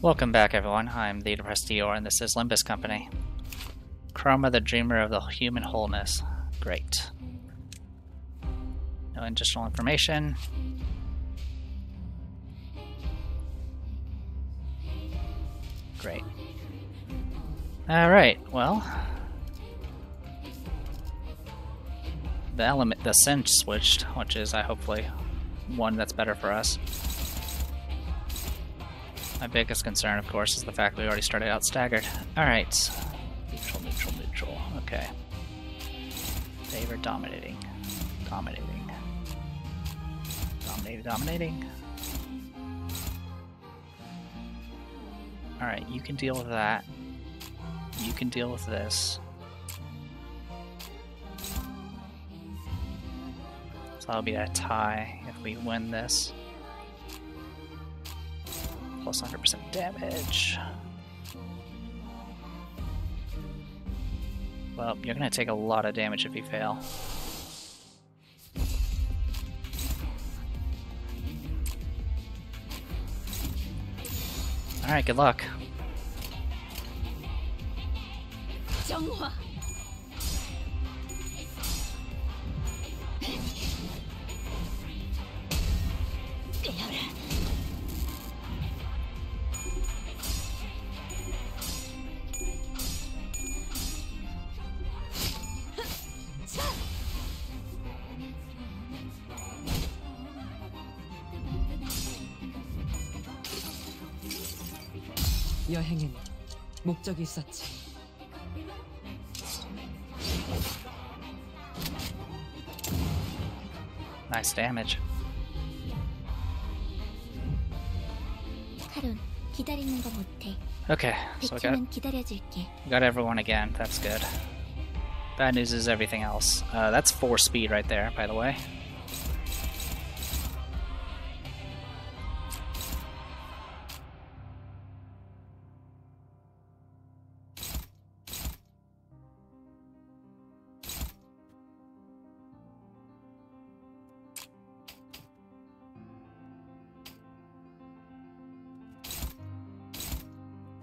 Welcome back, everyone. I'm the Depressed Dior, and this is Limbus Company. Chroma, the dreamer of the human wholeness. Great. No additional information. Great. Alright, well. The scent switched, which is hopefully one that's better for us. My biggest concern, of course, is the fact we already started out staggered. Alright. Neutral, neutral, neutral. Okay. Favor dominating. Dominating. Dominating, dominating. Alright, you can deal with that. You can deal with this. So that'll be a tie if we win this. Plus 100% damage. Well, you're gonna take a lot of damage if you fail. Alright, good luck. 여행에는 목적이 있었지. Nice damage. 카론, 기다리는 거 못해. Okay, so 백주는 기다려줄게. we got everyone again. That's good. Bad news is everything else. That's 4 speed right there, by the way.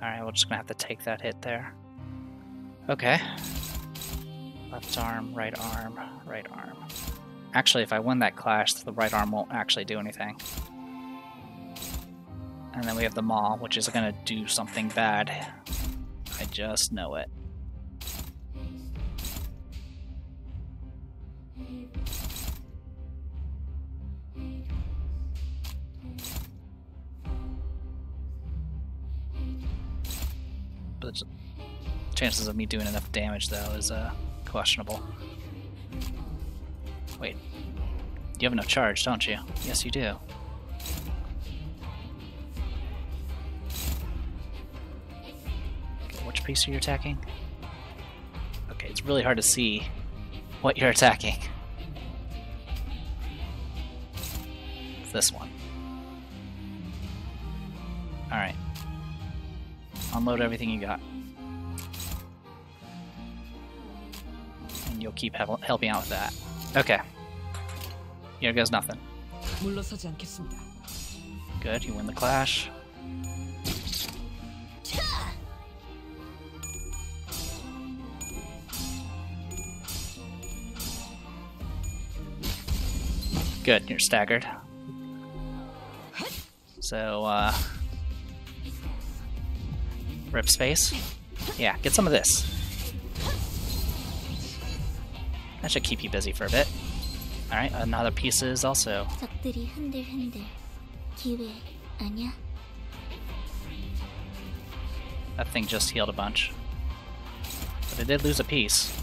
Alright, we're just gonna have to take that hit there. Okay. Left arm, right arm, right arm. Actually, if I win that clash, the right arm won't actually do anything. And then we have the Maul, which is gonna do something bad. I just know it. But the chances of me doing enough damage, though, is questionable. Wait. You have enough charge, don't you? Yes, you do. Okay, which piece are you attacking? Okay, it's really hard to see what you're attacking. It's this one. Alright. Unload everything you got. And you'll keep helping out with that. Okay. Here goes nothing. 물러서지 않겠습니다. Good, you win the clash. Good, you're staggered. So, rip space. Yeah, get some of this. That should keep you busy for a bit. Alright, another piece is also. 적들이 흔들흔들. 기회 아니야? That thing just healed a bunch. But it did lose a piece.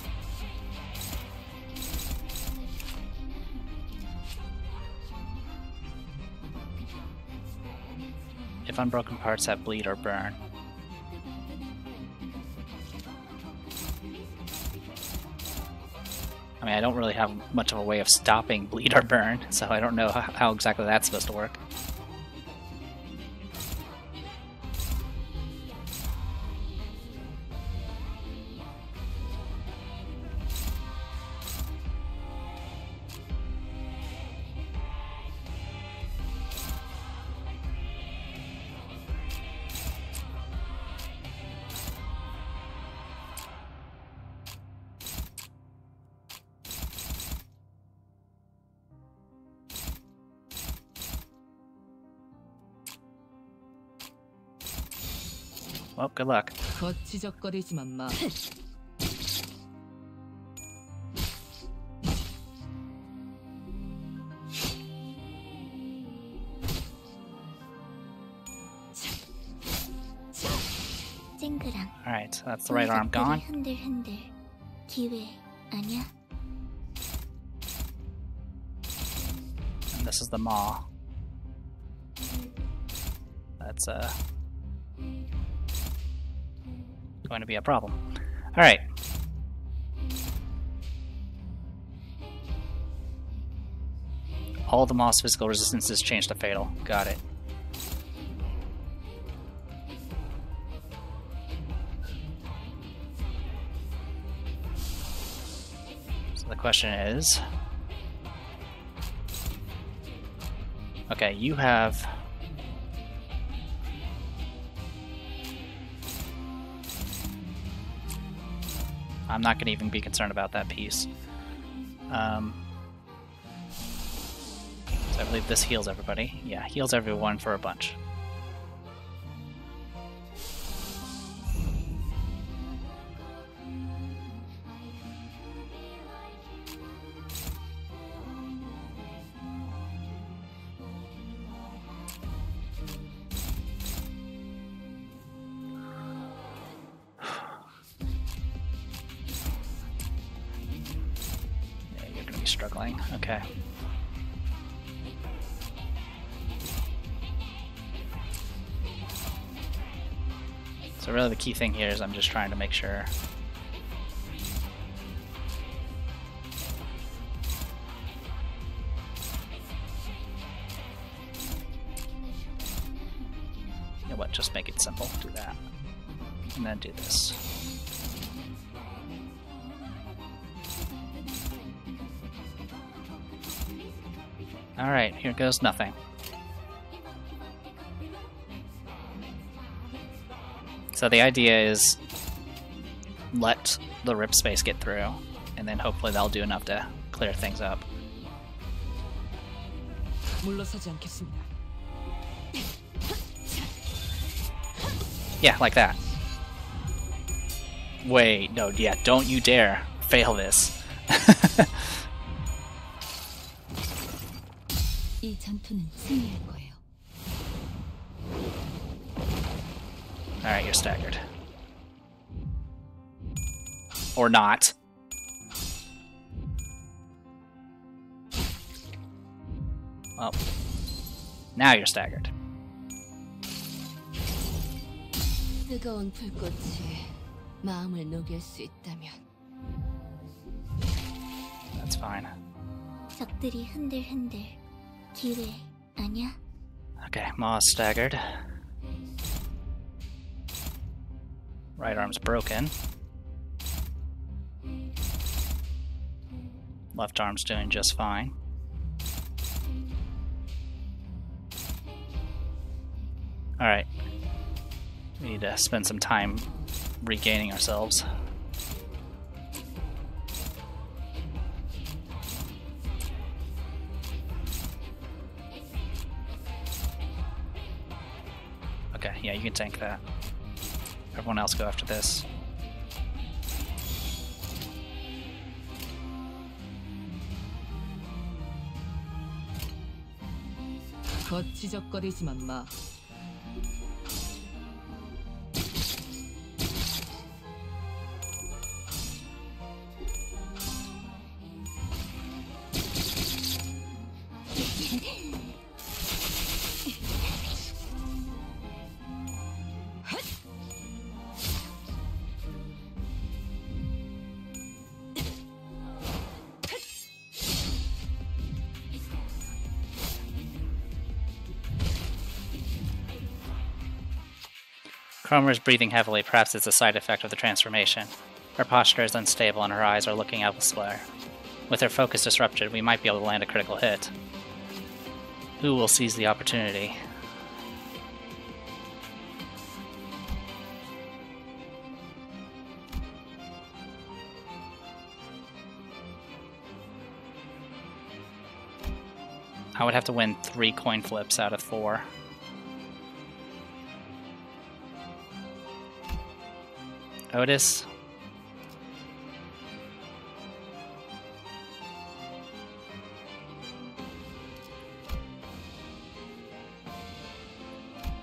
If unbroken parts have bleed or burn. I mean, I don't really have much of a way of stopping bleed or burn, so I don't know how exactly that's supposed to work. Well, good luck. 거치적거리지만 마. 쨍그랑. Alright, so that's the right arm gone. 흔들흔들. 기회 아니야? And this is the maw. That's going to be a problem. Alright. All the maw's physical resistances change to fatal. Got it. So the question is... Okay, you have... I'm not going to even be concerned about that piece. So I believe this heals everybody. Yeah, heals everyone for a bunch. Struggling. Okay. So really the key thing here is I'm just trying to make sure you know what, just make it simple. Do that. And then do this. Alright, here goes nothing. So the idea is let the rip space get through, and then hopefully that'll do enough to clear things up. 물러서지 않겠습니다. Yeah, like that. Wait, no, yeah, don't you dare fail this. 이 전투는 승리할 거예요. Alright, you're staggered. Or not. Well, now you're staggered. 뜨거운 불꽃이 마음을 녹일 수 있다면. That's fine. 적들이 흔들흔들. 기회 아니야? Okay, Maw's staggered. Right arm's broken. Left arm's doing just fine. Alright. We need to spend some time regaining ourselves. Okay, yeah, you can tank that. Everyone else go after this. 거치적거리지만 마. Cromer is breathing heavily, perhaps it's a side effect of the transformation. Her posture is unstable and her eyes are looking elsewhere. With her focus disrupted, we might be able to land a critical hit. Who will seize the opportunity? I would have to win 3 coin flips out of 4. Otis?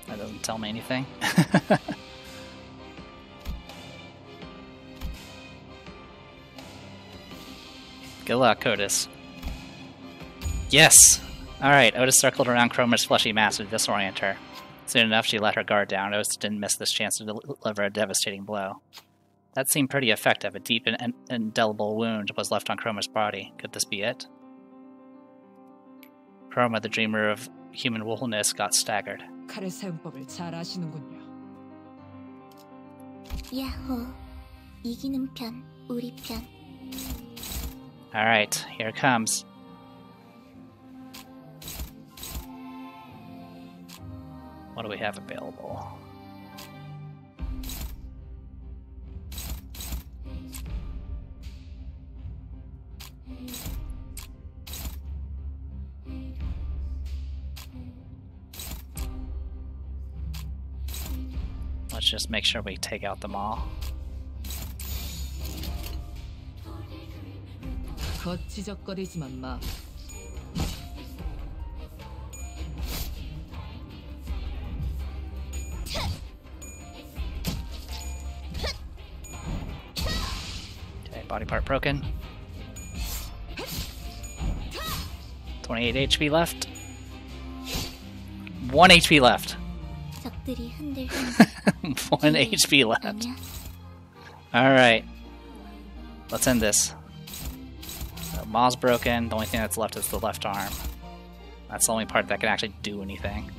That doesn't tell me anything. Good luck, Otis. Yes! Alright, Otis circled around Cromer's fleshy mass to disorient her. Soon enough, she let her guard down. Otis didn't miss this chance to deliver a devastating blow. That seemed pretty effective. A deep and indelible wound was left on Cromer's body. Could this be it? Cromer, the dreamer of human woolness, got staggered. 칼의 사용법을 잘 아시는군요. 야호. 이기는 편, 우리 편. Alright, here it comes. What do we have available? Let's just make sure we take out them all. 거치적거리지만 마. Okay, body part broken. 28 HP left. 1 HP left. 적들이 흔들흔들. 1 HP left. 아니야? Alright. Let's end this. So, Maw's broken. The only thing that's left is the left arm. That's the only part that can actually do anything.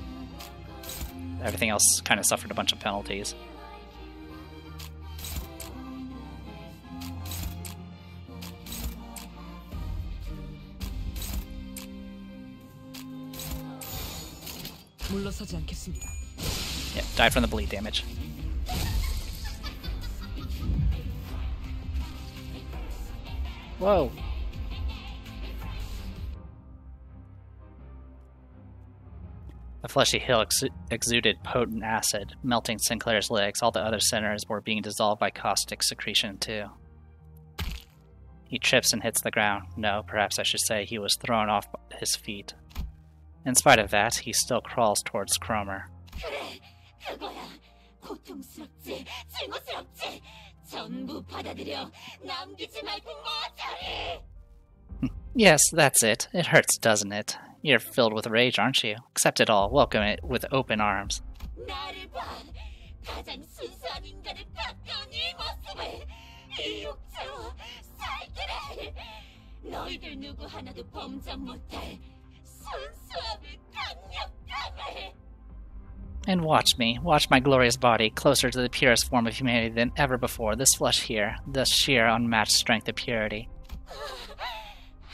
Everything else kind of suffered a bunch of penalties. 물러서지 않겠습니다. Yeah, died from the bleed damage. Whoa! The fleshy hill exuded potent acid, melting Sinclair's legs. All the other sinners were being dissolved by caustic secretion, too. He trips and hits the ground. No, perhaps I should say he was thrown off his feet. In spite of that, he still crawls towards Cromer. 그래, 그거야. 고통스럽지, 증오스럽지. 전부 받아들여. 남기지 말고 모조리. Yes, that's it. It hurts, doesn't it? You're filled with rage, aren't you? Accept it all. Welcome it with open arms. 나를 봐. 가장 순수한 인간을 가까운 이 모습을. 이 육체로 살기를. 너희들 누구 하나도 범접 못할 순수함을, 강력함을. And watch me. Watch my glorious body, closer to the purest form of humanity than ever before. This flesh here, the sheer unmatched strength of purity.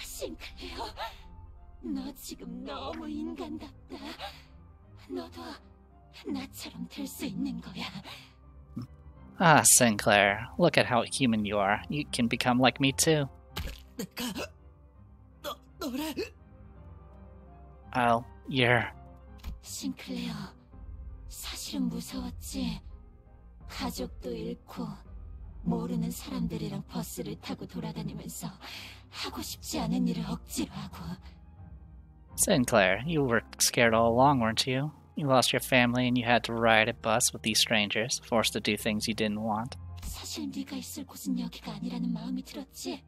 싱클레어, 너 지금 너무 인간답다. 너도 나처럼 될 수 있는 거야. Ah, Sinclair, look at how human you are. You can become like me too. Oh, you're... 싱클레어, 사실은 무서웠지. 가족도 잃고 모르는 사람들이랑 버스를 타고 돌아다니면서 하고 싶지 않은 일을 억지로 하고. Sinclair, you were scared all along, weren't you? You lost your family and you had to ride a bus with these strangers, forced to do things you didn't want. 사실 네가 있을 곳은 여기가 아니라는 마음이 들었지.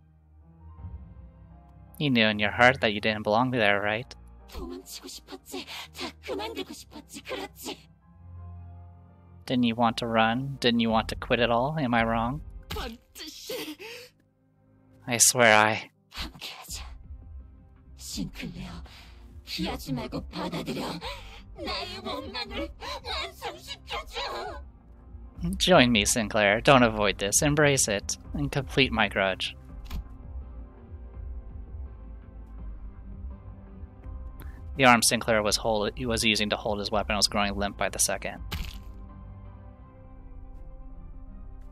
You knew in your heart that you didn't belong there, right? 도망치고 싶었지. 다 그만두고 싶었지. 그렇지. Didn't you want to run? Didn't you want to quit it all? Am I wrong? 반드시 I swear I... 함께하자. 싱클레어, 피하지 말고 받아들여. 나의 원망을 완성시켜줘. Join me, Sinclair. Don't avoid this. Embrace it. And complete my grudge. The arm Sinclair was using to hold his weapon was growing limp by the second.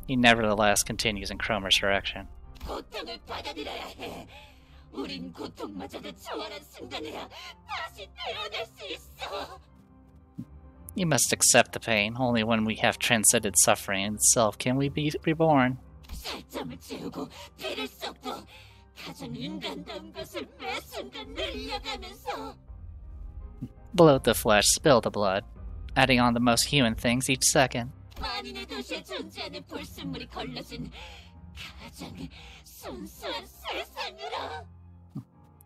He nevertheless continues in Cromer's direction. 고통을 받아들여야 해. 우린 고통마저도 초월한 순간에야 다시 태어날 수 있어. You must accept the pain. Only when we have transcended suffering itself can we be reborn. 살점을 채우고 피를 쏟고 가장 인간다운 것을 매 순간 늘려가면서 Bloat the flesh, spill the blood, adding on the most human things each second. 만인의 도시에 존재하는 불순물이 걸러진 가장 순수한 세상으로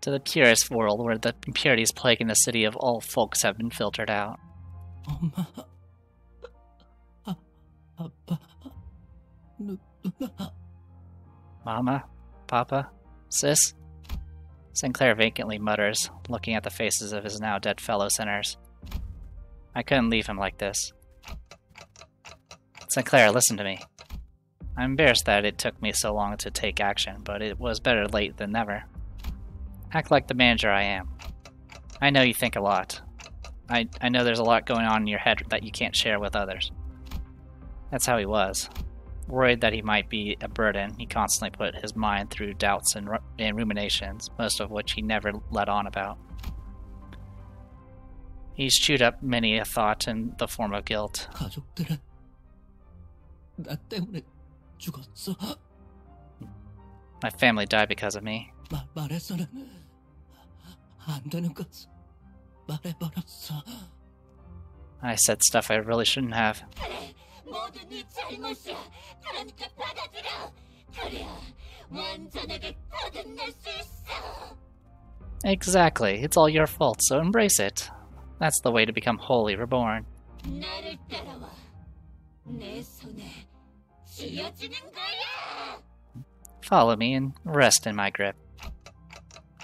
To the purest world where the impurities plaguing the city of all folks have been filtered out. 엄마, 아빠, 누나. Mama? Papa? Sis? Sinclair vacantly mutters, looking at the faces of his now dead fellow sinners. I couldn't leave him like this. Sinclair, listen to me. I'm embarrassed that it took me so long to take action, but it was better late than never. Act like the manager I am. I know you think a lot. I know there's a lot going on in your head that you can't share with others. That's how he was. Worried that he might be a burden, he constantly put his mind through doubts and ruminations, most of which he never let on about. He's chewed up many a thought in the form of guilt. 가족들은 나 때문에 죽었어. My family died because of me. 말해서는 안 되는 것을 말해버렸어. I said stuff I really shouldn't have. 그래 모두 네 잘못이야 그러니까 받아들여 그래야 완전하게 거듭날 수 있어 Exactly. It's all your fault, so embrace it. That's the way to become wholly reborn. 나를 따라와 내 손에 쥐어지는 거야 Follow me and rest in my grip.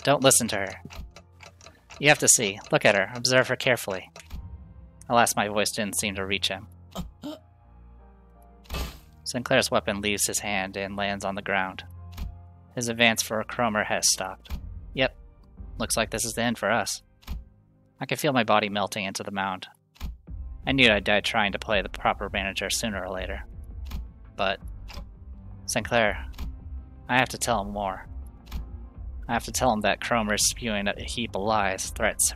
Don't listen to her. You have to see. Look at her. Observe her carefully. Alas, my voice didn't seem to reach him. Sinclair's weapon leaves his hand and lands on the ground. His advance for a Cromer has stopped. Yep. Looks like this is the end for us. I could feel my body melting into the mound. I knew I'd die trying to play the proper manager sooner or later. But... Sinclair... I have to tell him more. I have to tell him that Cromer is spewing a heap of lies, threats,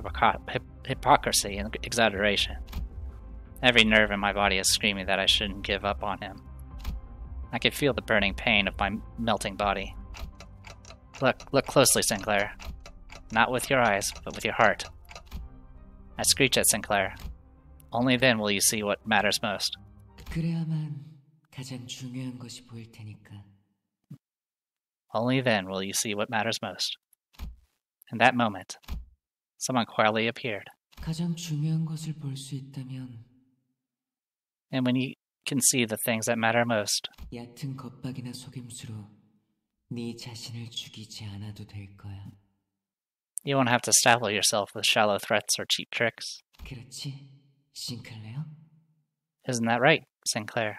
hypocrisy, and exaggeration. Every nerve in my body is screaming that I shouldn't give up on him. I could feel the burning pain of my melting body. Look closely, Sinclair. Not with your eyes, but with your heart. I screech at Sinclair. Only then will you see what matters most. 그래야만 가장 중요한 것이 보일 테니까. Only then will you see what matters most. In that moment, someone quietly appeared. 가장 중요한 것을 볼 수 있다면 And when you can see the things that matter most, 얕은 겁박이나 속임수로 네 자신을 죽이지 않아도 될 거야. you won't have to stifle yourself with shallow threats or cheap tricks. 그렇지, 싱클레어? Isn't that right, Sinclair?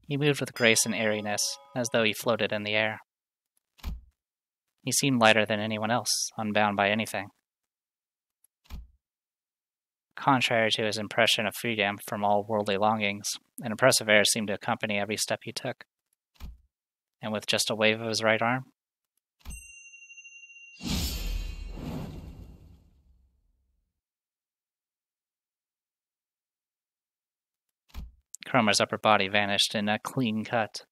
He moved with grace and airiness, as though he floated in the air. He seemed lighter than anyone else, unbound by anything. Contrary to his impression of freedom from all worldly longings, an oppressive air seemed to accompany every step he took. And with just a wave of his right arm, Cromer's upper body vanished in a clean cut.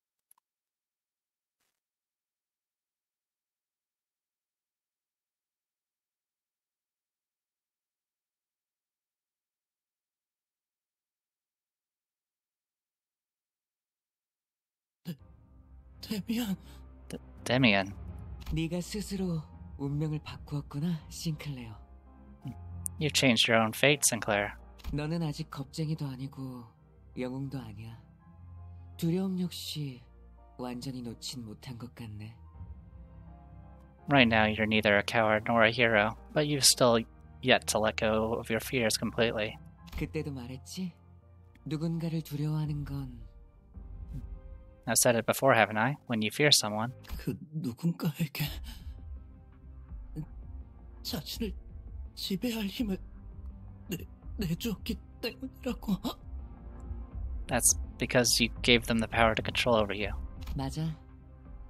데미안. Demian, 네가 스스로 운명을 바꾸었구나, 싱클레어. you've changed your own fate, Sinclair. 너는 아직 겁쟁이도 아니고 영웅도 아니야. 두려움 역시 완전히 놓진 못한 것 같네. Right now, you're neither a coward nor a hero, but you've still yet to let go of your fears completely. 그때도 말했지? 누군가를 두려워하는 건 I've said it before, haven't I? When you fear someone, 그 누군가에게 자신을 지배할 힘을 내주었기 때문이라고. that's because you gave them the power to control over you. 맞아.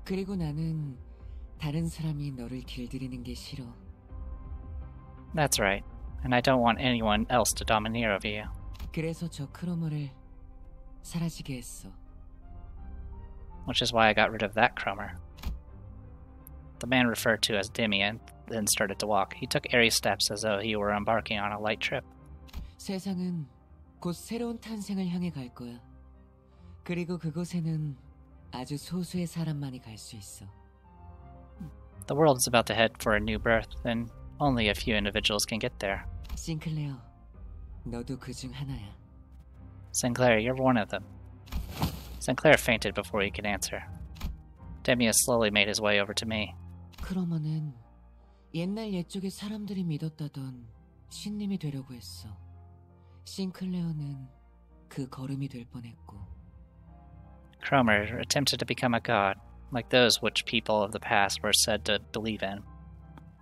그리고 나는 다른 사람이 너를 길들이는 게 싫어. That's right. And I don't want anyone else to domineer over you. 그래서 저 크로머를 사라지게 했어. Which is why I got rid of that Cromer. The man referred to as Demian then started to walk. He took airy steps as though he were embarking on a light trip. 세상은 곧 새로운 탄생을 향해 갈 거야. 그리고 그곳에는 아주 소수의 사람만이 갈 수 있어. The world is about to head for a new birth, and only a few individuals can get there. 싱클레어, 너도 그중 하나야. Sinclair, you're one of them. Sinclair fainted before he could answer. Demian slowly made his way over to me. 크로머는 옛날 옛적에 사람들이 믿었다던 신님이 되려고 했어. 싱클레어는 그 걸음이 될 뻔했고. Cromer attempted to become a god, like those which people of the past were said to believe in.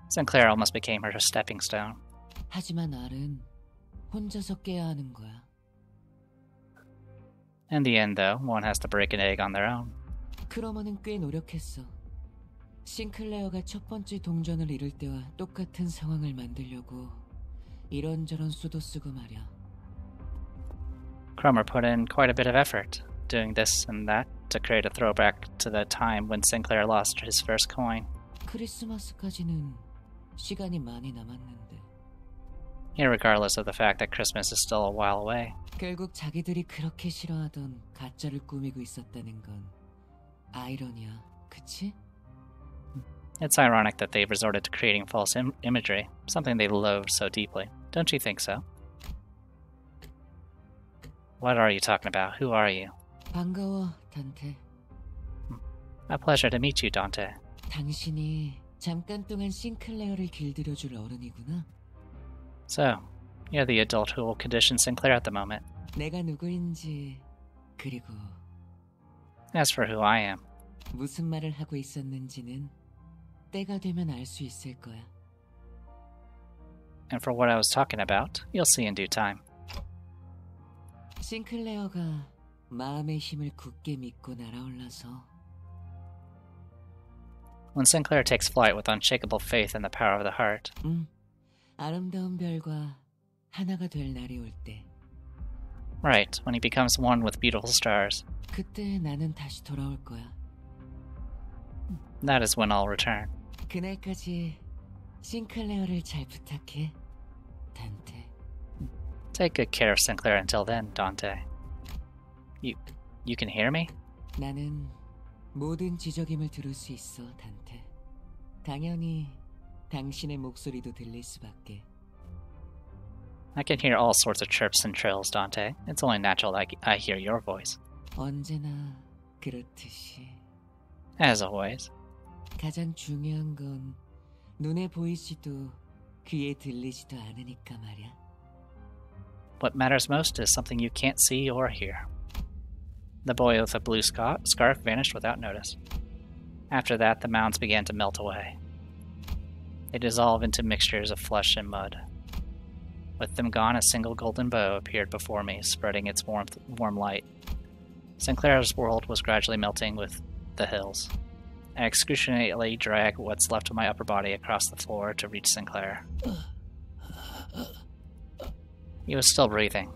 Sinclair almost became her stepping stone. 하지만 알은 혼자서 깨야 하는 거야. In the end, though, one has to break an egg on their own. 크로머는 꽤 노력했어. 싱클레어가 첫 번째 동전을 잃을 때와 똑같은 상황을 만들려고 이런저런 수도 쓰고 말이야. Cromer put in quite a bit of effort, doing this and that to create a throwback to the time when Sinclair lost his first coin. 크리스마스까지는 시간이 많이 남았는데. Irregardless of the fact that Christmas is still a while away. 결국 자기들이 그렇게 싫어하던 가짜를 꾸미고 있었다는 건 아이러니야, 그치? It's ironic that they've resorted to creating false imagery, something they loathe so deeply. Don't you think so? What are you talking about? Who are you? 반가워, 단테. A pleasure to meet you, Dante. 당신이 잠깐 동안 싱클레어를 길들여줄 어른이구나. So, you're the adult who will condition Sinclair at the moment. 내가 누구인지, 그리고 As for who I am, 무슨 말을 하고 있었는지는 때가 되면 알 수 있을 거야. and for what I was talking about, you'll see in due time. 싱클레어가 마음의 힘을 굳게 믿고 날아올라서 When Sinclair takes flight with unshakable faith in the power of the heart, 아름다운 별과 하나가 될 날이 올 때, right, when he becomes one with beautiful stars, 그때 나는 다시 돌아올 거야. that is when I'll return. 그날까지 싱클레어를 잘 부탁해, 단테. Take good care of Sinclair until then, Dante. You can hear me? 나는 모든 지적임을 들을 수 있어, 단테. 당연히 당신의 목소리도 들릴 수밖에. I can hear all sorts of chirps and trills, Dante. It's only natural that I hear your voice. 언제나 그렇듯이. As always. 가장 중요한 건 눈에 보이지도 귀에 들리지도 않으니까 말이야. What matters most is something you can't see or hear. The boy with the blue scarf vanished without notice. After that, the mounds began to melt away. They dissolved into mixtures of flesh and mud. With them gone, a single golden bow appeared before me, spreading its warm light. Sinclair's world was gradually melting with the hills. I excruciatingly dragged what's left of my upper body across the floor to reach Sinclair. He was still breathing,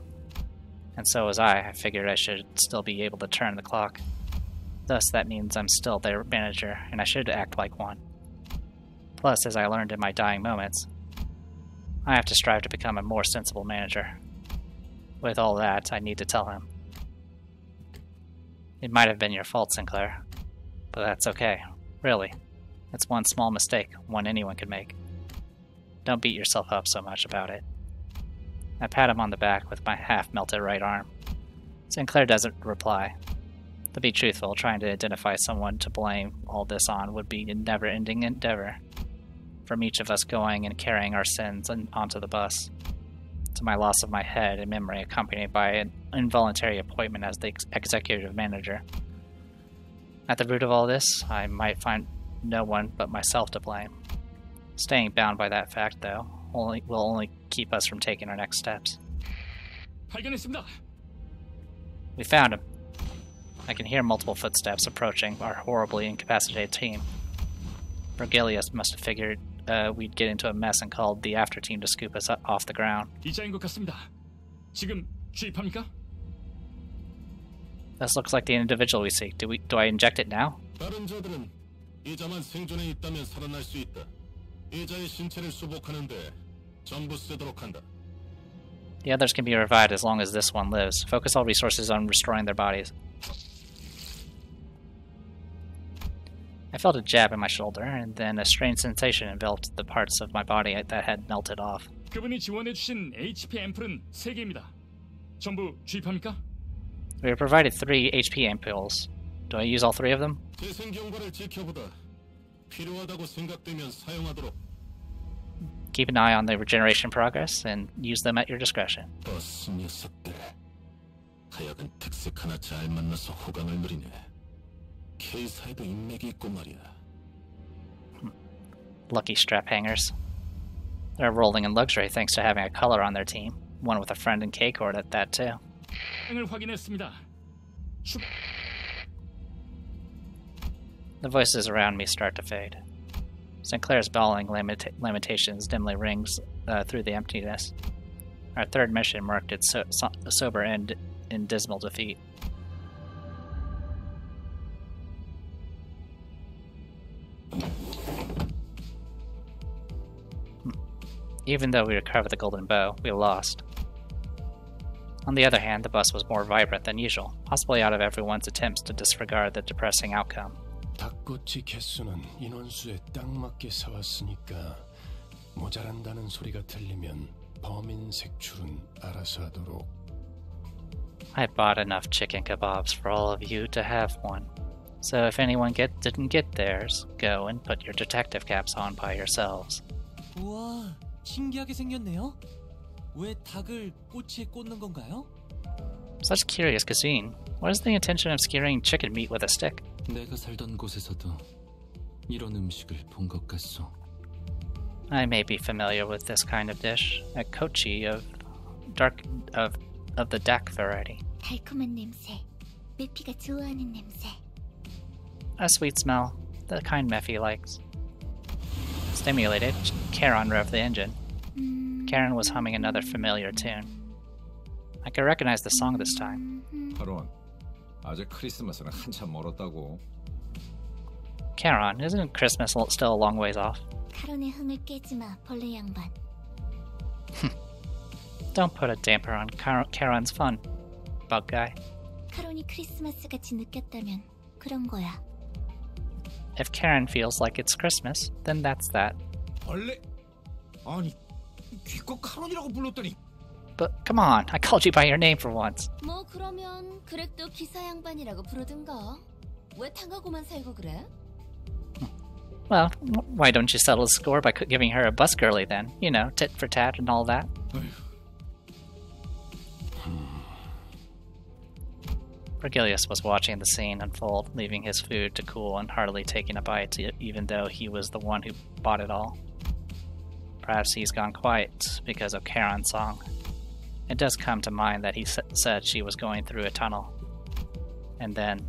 and so was I. I figured I should still be able to turn the clock. Thus, that means I'm still their manager, and I should act like one. Plus, as I learned in my dying moments, I have to strive to become a more sensible manager. With all that, I need to tell him. It might have been your fault, Sinclair, but that's okay. Really. It's one small mistake, one anyone could make. Don't beat yourself up so much about it. I pat him on the back with my half-melted right arm. Sinclair doesn't reply. To be truthful, trying to identify someone to blame all this on would be a never-ending endeavor. From each of us going and carrying our sins onto the bus. To my loss of my head and memory accompanied by an involuntary appointment as the executive manager. At the root of all this, I might find no one but myself to blame. Staying bound by that fact, though, will only keep us from taking our next steps. 발견했습니다. We found him. I can hear multiple footsteps approaching our horribly incapacitated team. Vergilius must have figured we'd get into a mess and called the after team to scoop us up off the ground. 이자인 것 같습니다. 지금 주입합니까? This looks like the individual we seek. Do I inject it now? 다른 자들은 이자만 생존해 있다면 살아날 수 있다. 이자의 신체를 수복하는데 전부 쓰도록 한다. The others can be revived as long as this one lives. Focus all resources on restoring their bodies. I felt a jab in my shoulder, and then a strange sensation enveloped the parts of my body that had melted off. 그분이 지원해주신 HP 앰플은 3개입니다. 전부 주입합니까? We were provided 3 HP ampoules. Do I use all 3 of them? 재생 경과를 지켜보다. 필요하다고 생각되면 사용하도록. Keep an eye on the regeneration progress, and use them at your discretion. 버스 녀석들. 하여간 특색 하나 잘 만나서 호강을 누리네. K사에도 인맥이 있고 말이야. Lucky strap hangers. They're rolling in luxury thanks to having a color on their team. One with a friend in K-Court at that, too. 을 확인했습니다. The voices around me start to fade. Sinclair's bawling lamentations dimly rings through the emptiness. Our third mission marked its sober end in dismal defeat. Even though we recovered the golden bow, we lost. On the other hand, the bus was more vibrant than usual, possibly out of everyone's attempts to disregard the depressing outcome. 닭꼬치 개수는 인원수에 딱 맞게 사왔으니까 모자란다는 소리가 들리면 범인 색출은 알아서 하도록. I bought enough chicken kebabs for all of you to have one. So if anyone didn't get theirs, go and put your detective caps on by yourselves. 우와, 신기하게 생겼네요. 왜 닭을 꼬치에 꽂는 건가요? Such curious cuisine. What is the intention of skewering chicken meat with a stick? 내가 살던 곳에서도 이런 음식을 본 것 같소. I may be familiar with this kind of dish, a kochi of the dak variety. 달콤한 냄새. 메피가 좋아하는 냄새. A sweet smell, the kind Mephi likes. Stimulated, Charon revved the engine. Karen was humming another familiar tune. I could recognize the song this time. 카론, 아직 크리스마스는 한참 멀었다고. Charon, isn't Christmas still a long ways off? 카론의 흥을 깨지 마, 벌레 양반. Don't put a damper on Charon's fun, bug guy. 카론이 크리스마스 같이 느꼈다면 그런 거야. If Karen feels like it's Christmas, then that's that. 벌레? 아니, 기껏 카론이라고 불렀더니. But come on, I called you by your name for once. 뭐 그러면 그렉도 기사 양반이라고 부르든가. 왜 당하고만 살고 그래? Well, why don't you settle the score by giving her a bus girly then? You know, tit for tat and all that. Vergilius was watching the scene unfold, leaving his food to cool and hardly taking a bite, even though he was the one who bought it all. Perhaps he's gone quiet because of Charon's song. It does come to mind that he said she was going through a tunnel. And then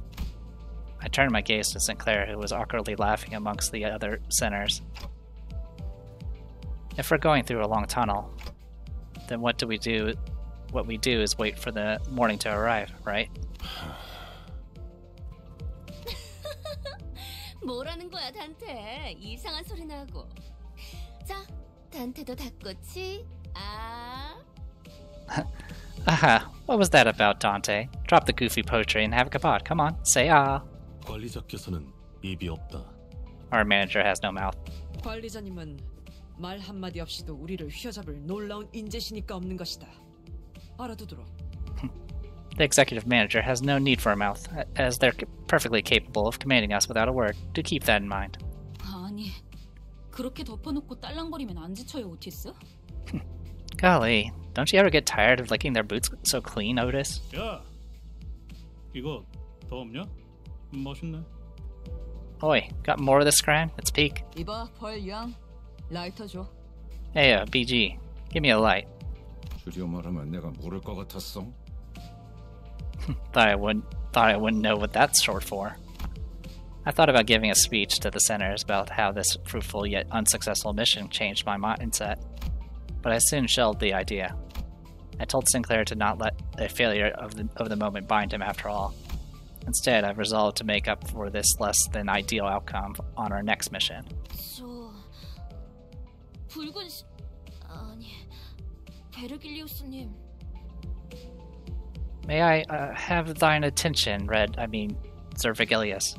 I turned my gaze to Sinclair, who was awkwardly laughing amongst the other sinners. If we're going through a long tunnel, then what we do is wait for the morning to arrive, right? 뭐라는 거야, 단테? 이상한 소리나 하고. 자, 단테도 닭꼬치. 아. Aha, what was that about, Dante? Drop the goofy poetry and have a kebab. Come on, say ah. 관리자께서는 입이 없다. Our manager has no mouth. 관리자님은 말 한마디 없이도 우리를 휘어잡을 놀라운 인재시니까 없는 것이다. 알아두도록. The executive manager has no need for a mouth, as they're perfectly capable of commanding us without a word. Do keep that in mind. 아니, 그렇게 덮어놓고 딸랑거리면 안 지쳐요, 오티스? Golly, don't you ever get tired of licking their boots so clean, Otis? 야, 이거 더 없냐? 맛있네. Oi, got more of this crime? It's peak. 이봐, 벌양. 라이터 줘. Hey, BG, give me a light. 줄여 말하면 내가 모를 것 같았어. Thought I wouldn't know what that's short for. I thought about giving a speech to the senators about how this fruitful yet unsuccessful mission changed my mindset, but I soon shelved the idea. I told Sinclair to not let a failure of the moment bind him after all. Instead, I've resolved to make up for this less than ideal outcome on our next mission. 베르길리우스님. May I have thine attention, Sir Vigilius?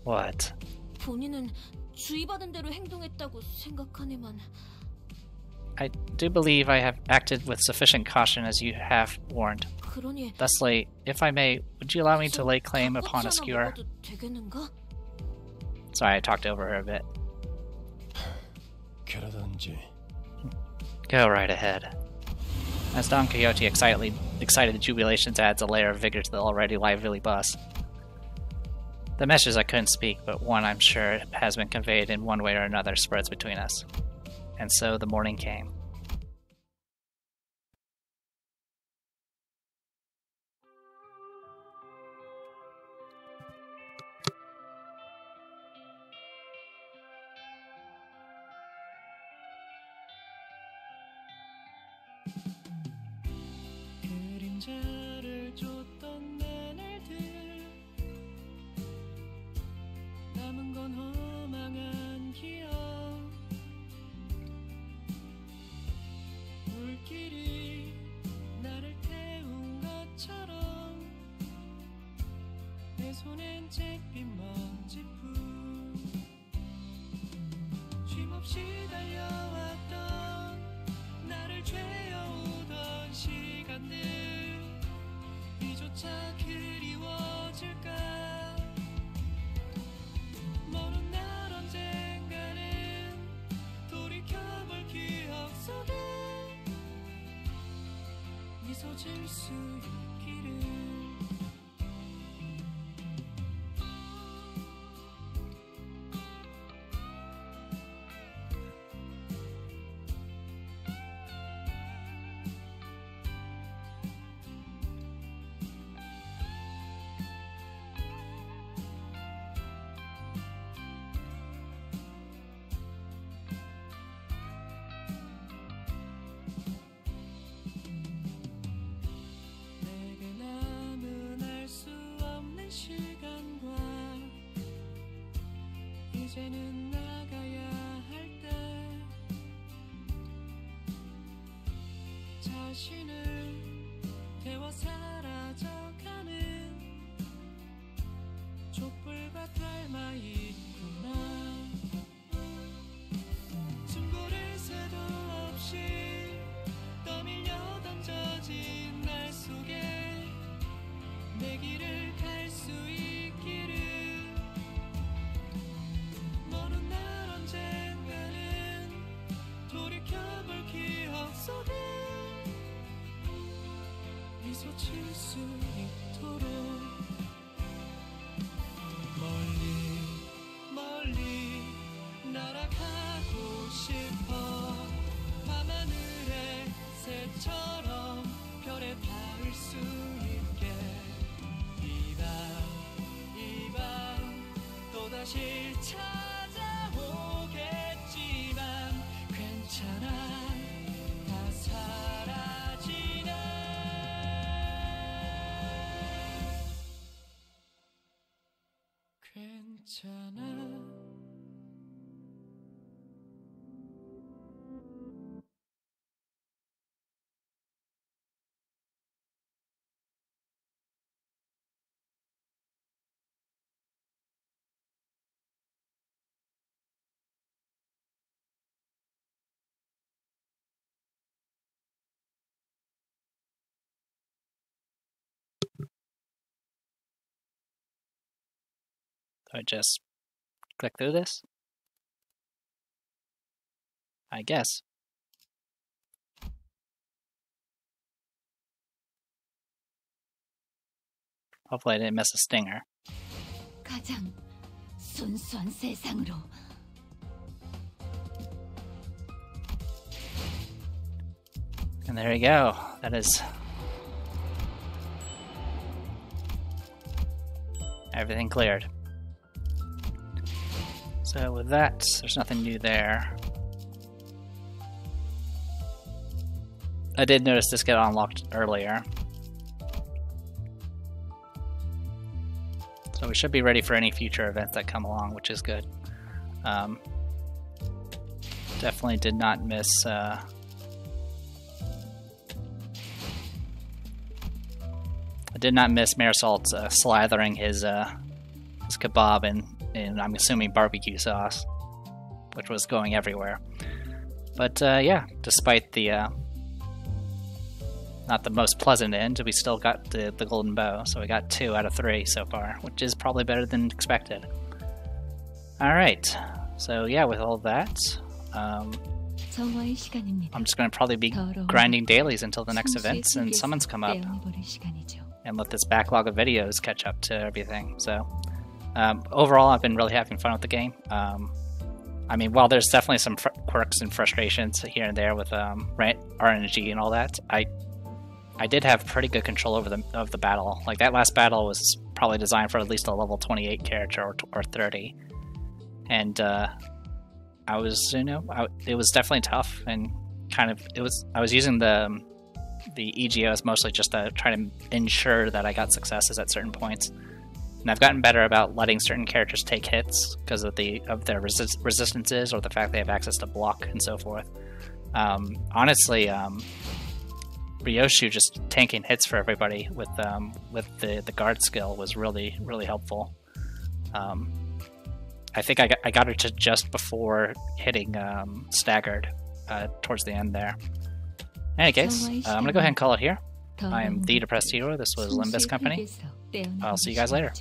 What? 본인은 주의받은 대로 행동했다고 생각하네만. I do believe I have acted with sufficient caution as you have warned. 그러니 Thusly, if I may, would you allow me to lay claim upon a skewer? Sorry, I talked over her a bit. Go right ahead. As Don Quixote excited jubilations adds a layer of vigor to the already lively bus. The message I couldn't speak, but one I'm sure has been conveyed in one way or another spreads between us. And so the morning came. 그림자를 줬던 나날들 남은 건 허망한 기억 물길이 나를 태운 것처럼 내 손엔 잿빛 먼지뿐 쉼없이 달려왔던 나를 죄어오던 시간들 이조차 그리워질까 먼 날 언젠가는 돌이켜볼 기억 속에 미소 지을 수 있기를 이제는 나가야 할 때 자신을 태워 사라져가는 촛불과 닮아 있구나 충고를 새도 없이 떠밀려 던져진 날 속에 내 길을 갈 수 있기를 먼 날 언젠가는 돌이켜볼 기억 속에 미소 지을 수 있도록 멀리 멀리 날아가고 싶어 밤하늘의 새처럼 별에 닿을 수 있게 이 밤 또다시 찾아오겠지만 괜찮아 다 사라지네 괜찮아 Do I just click through this? I guess. Hopefully I didn't miss a stinger. 가장 순수한 세상으로. And there you go. That is Everything cleared. So with that, there's nothing new there. I did notice this get unlocked earlier. So we should be ready for any future events that come along, which is good. Definitely did not miss... I did not miss Marisol slathering his kebab in I'm assuming barbecue sauce, which was going everywhere. But yeah, despite the not the most pleasant end, we still got the golden bow, so we got 2 out of 3 so far, which is probably better than expected. Alright, so yeah, with all that, I'm just going to probably be grinding dailies until the next events and summons come up, and let this backlog of videos catch up to everything. So overall, I've been really having fun with the game. I mean, while there's definitely some quirks and frustrations here and there with RNG and all that, I did have pretty good control over the battle. Like, that last battle was probably designed for at least a level 28 character or 30, and I was, it was definitely tough, and I was using the EGOs mostly just to try to ensure that I got successes at certain points. And I've gotten better about letting certain characters take hits because of their resistances or the fact they have access to block and so forth. Honestly, Ryoshu just tanking hits for everybody with the guard skill was really, really helpful. I think I got her to just before hitting staggered towards the end there. In any case, I'm going to go ahead and call it here. I am The Depressed Hero. This was Limbus Company. I'll see you guys later.